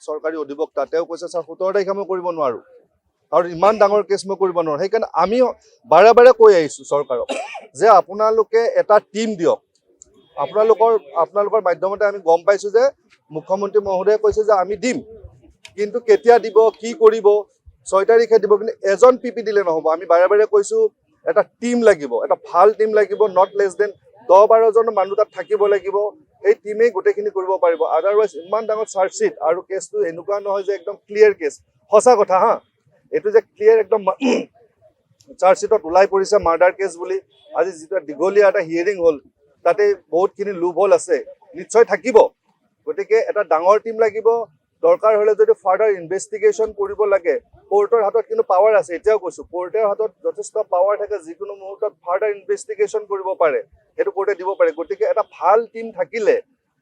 চৰকাৰী অধিবক্তা তেওঁ কৈছে স্যাৰ 17 তাৰিখে মই কৰিব নোৱাৰো আৰু ইমান ডাঙৰ কেছ মই কৰিব নোৱাৰো সেইকাৰণে আমি বাৰে বাৰে কৈ আহিছো চৰকাৰক যে আপোনালোকে এটা টিম দিয়ক আপোনালোকৰ মাধ্যমতে আমি গম পাইছো যে মুখ্যমন্ত্ৰী মহোদয়ে কৈছে যে আমি দিম কিন্তু কেতিয়া দিব কি কৰিব 6 তাৰিখে দিব কিন্তু এজন পিপি দিলে নহব আমি বাৰে বাৰে কৈছো এটা টিম লাগিব এটা ভাল টিম লাগিব নট লেছ দেন 10-12 জন মানুহ তাত থাকিব লাগিব এই টিমে গোটেইখিনি কৰিব পাৰিব আদাৰৱাইজ ইমান ডাঙৰ চাৰ্জশিট আৰু কেছটো এনেকুৱা নহয় যে একদম ক্লিয়াৰ কেছ সঁচা কথা হা এইটো যে ক্লিয়াৰ একদম চাৰ্জশিটত ওলাই পৰিছে মাৰ্ডাৰ কেছ বুলি আজি যেটা দীঘলীয়া এটা হিয়াৰিং হ'ল তাতে বহুতখিনি লুপ হোল আছে নিশ্চয় থাকিব গতিকে এটা ডাঙৰ টিম লাগিব দৰকাৰ হলে যদি ফাৰ্ডাৰ ইনভেষ্টিগেশ্যন কৰিব লাগে কোৰ্টৰ হাতত কিন্তু পাৱাৰ আছে এতিয়াও কৈছো কোৰ্টৰ হাতত যথেষ্ট পাৱাৰ থাকে যিকোনো মুহূৰ্তত ফাৰ্ডাৰ ইনভেষ্টিগেশ্যন কৰিব পাৰে সেইটো কোৰ্টে দিব পাৰে গতিকে এটা ভাল টিম থাকিলে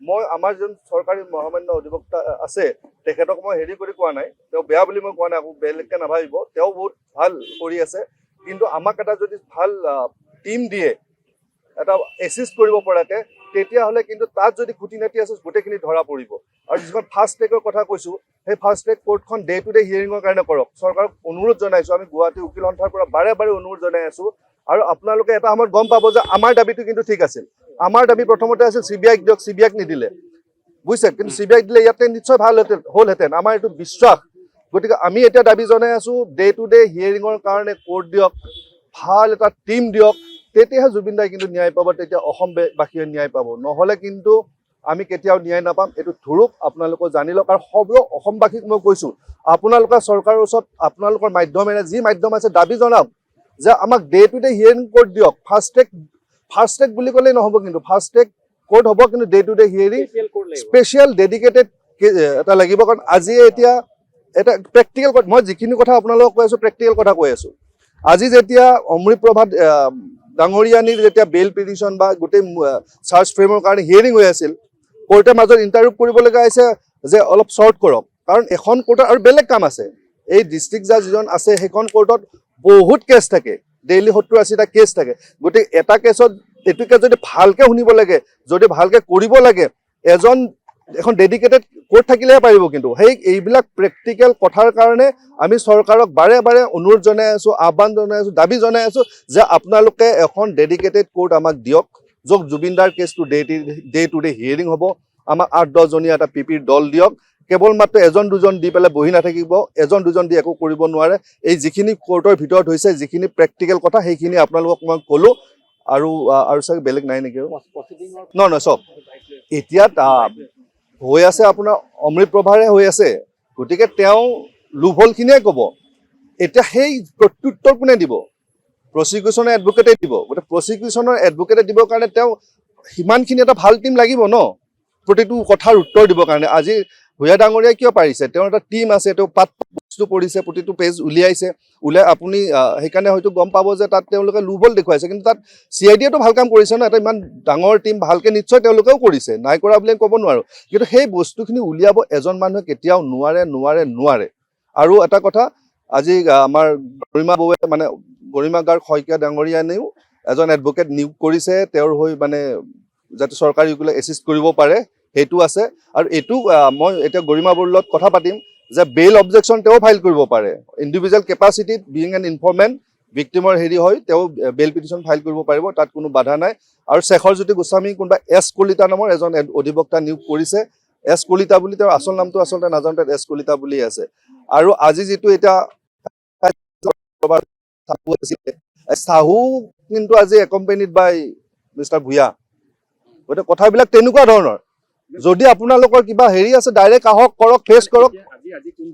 মই আমাৰ যোন চৰকাৰী মহামান্য অধিবক্তা আছে তেখেতক মই হেৰি কৰি কোৱা নাই তেওঁ বেয়া বুলি মই কোৱা নাই আকৌ বেলেগকে নাভাবিব তেওঁ বহুত ভাল কৰি আছে কিন্তু আমাক এটা যদি ভাল টিম দিয়ে এটা এছিষ্ট কৰিব পৰাকে তেতিয়াহ'লে কিন্তু তাত যদি খুঁটিনাটি আছে গোটেইখিনি ধৰা পৰিব আৰু যিখন ফাষ্ট ট্ৰেকৰ কথা কৈছো সেই ফাষ্ট ট্ৰেক কোৰ্টখন ডে টু ডে হিয়াৰিঙৰ কাৰণে কৰক চৰকাৰক অনুৰোধ জনাইছো আমি গুৱাহাটী উকিল সন্থাৰ পৰা বাৰে বাৰে অনুৰোধ জনাই আছো আৰু আপোনালোকে এটা সময়ত গম পাব যে আমাৰ দাবীটো কিন্তু ঠিক আছিল আমাৰ দাবী প্ৰথমতে আছিল চিবিআইক দিয়ক চিবিআইক নিদিলে বুজিছে কিন্তু চিবিআইক দিলে ইয়াতে নিশ্চয় ভাল হ'লহেঁতেন আমাৰ এইটো বিশ্বাস গতিকে আমি এতিয়া দাবী জনাই আছো ডে টু ডে হিয়াৰিঙৰ কাৰণে কোৰ্ট দিয়ক ভাল এটা টিম দিয়ক তেতিয়াহে জুবিন দাই কিন্তু ন্যায় পাব তেতিয়া অসমবাসীয়ে ন্যায় পাব নহ'লে কিন্তু আমি কেতিয়াও ন্যায় নাপাম এইটো ধুৰুপ আপোনালোকে জানি লওক আৰু সকলো অসমবাসীক মই কৈছো আপোনালোকৰ চৰকাৰৰ ওচৰত আপোনালোকৰ মাধ্যমেৰে যি মাধ্যম আছে দাবী জনাওক যে আমাক day to day hearing court দিয়ক ফাষ্ট ট্ৰেক বুলি ক'লেই নহ'ব কিন্তু ফাষ্ট ট্ৰেক কোৰ্ট হ'ব কিন্তু day to day hearing special dedicated এটা লাগিব কাৰণ আজি এতিয়া এটা প্ৰেক্টিকেল মই যিখিনি কথা আপোনালোকক কৈ আছো প্ৰেক্টিকেল কথা কৈ আছো আজি যেতিয়া অমৃত প্ৰভাত ডাঙৰীয়ানীৰ যেতিয়া বেইল পিটিশ্যন বা গোটেই চাৰ্জ ফ্ৰেমৰ কাৰণে হিয়াৰিং হৈ আছিল কোৰ্টে মাজত ইণ্টাৰভিউ কৰিবলগা হৈছে যে অলপ শ্বৰ্ট কৰক কাৰণ এখন কোৰ্টত আৰু বেলেগ কাম আছে এই ডিষ্ট্ৰিক্ট জাজ যিজন আছে সেইখন কোৰ্টত বহুত কেছ থাকে ডেইলি 70-80টা কেছ থাকে গতিকে এটা কেছত এইটোকে যদি ভালকে শুনিব লাগে যদি ভালকে কৰিব লাগে এখন ডেডিকেটেড কোৰ্ট থাকিলেহে পাৰিব কিন্তু এইবিলাক প্ৰেক্টিকেল কথাৰ কাৰণে আমি চৰকাৰক বাৰে বাৰে অনুৰোধ জনাই আছো আহ্বান জনাই আছো দাবী জনাই আছো যে আপোনালোকে এখন ডেডিকেটেড কোৰ্ট আমাক দিয়ক য'ত জুবিন দাৰ কেছটো ডে টু ডে হিয়াৰিং হ'ব আমাক 8-10 জনীয়া এটা পিপিৰ দল দিয়ক কেৱল মাত্ৰ এজন দুজন দি পেলাই বহি নাথাকিব এজন দুজন দি একো কৰিব নোৱাৰে এই যিখিনি কোৰ্টৰ ভিতৰত হৈছে যিখিনি প্ৰেক্টিকেল কথা সেইখিনি আপোনালোকক মই ক'লো আৰু চাগে বেলেগ নাই নেকি নহয় চব এতিয়া হৈ আছে আপোনাৰ অমৃত প্ৰভাৰে হৈ আছে গতিকে তেওঁ লোভলখিনিয়ে ক'ব এতিয়া সেই প্ৰত্যুত্তৰ কোনে দিব প্ৰচিকিউশ্যনৰ এডভোকেটে দিব গতিকে প্ৰচিকিউশ্যনৰ এডভোকেটে দিবৰ কাৰণে তেওঁ সিমানখিনি এটা ভাল টিম লাগিব ন প্ৰতিটো কথাৰ উত্তৰ দিবৰ কাৰণে আজি ভূঞা ডাঙৰীয়াই কিয় পাৰিছে তেওঁৰ এটা টিম আছে তেওঁ বস্তু পঢ়িছে প্ৰতিটো পেজ উলিয়াই আপুনি সেইকাৰণে হয়তো গম পাব যে তাত তেওঁলোকে লোভল দেখুৱাইছে কিন্তু তাত CIDয়েতো ভাল কাম কৰিছে ন এটা ইমান ডাঙৰ টিম ভালকে নিশ্চয় তেওঁলোকেও কৰিছে নাই কৰা বুলি ক'ব নোৱাৰো কিন্তু সেই বস্তুখিনি উলিয়াব এজন মানুহে কেতিয়াও নোৱাৰে আৰু এটা কথা আজি আমাৰ গৰিমা গাৰ্গ শইকীয়া ডাঙৰীয়ানেও এজন এডভোকেট নিয়োগ কৰিছে তেওঁৰ হৈ মানে যাতে চৰকাৰী উকিলে এছিষ্ট কৰিব পাৰে সেইটো আছে আৰু এইটো মই এতিয়া গৰিমা বৰুৱাৰ লগত কথা পাতিম যে বেইল অবজেকশ্যন তেওঁ ফাইল কৰিব পাৰে ইণ্ডিভিজুৱেল কেপাচিটিত বিং এন ইনফৰ্মেণ্ট ভিক্টিমৰ হেৰি হয় তেওঁ বেইল পিটিশ্যন ফাইল কৰিব পাৰিব তাত কোনো বাধা নাই আৰু শেখৰজ্যোতি গোস্বামী কোনোবা এছ কলিতা নামৰ এজন অধিবক্তা নিয়োগ কৰিছে এছ কলিতা বুলি তেওঁৰ আচল নামটো আচলতে নাজানো তাত এছ কলিতা বুলি আছে আৰু আজি যিটো এতিয়া চাহু কিন্তু আজি একম্পেনিড বাই মিষ্টাৰ ভূঞা গতিকে কথাবিলাক তেনেকুৱা ধৰণৰ যদি আপোনালোকৰ কিবা হেৰি আছে ডাইৰেক্ট আহক কৰক ফেচ কৰক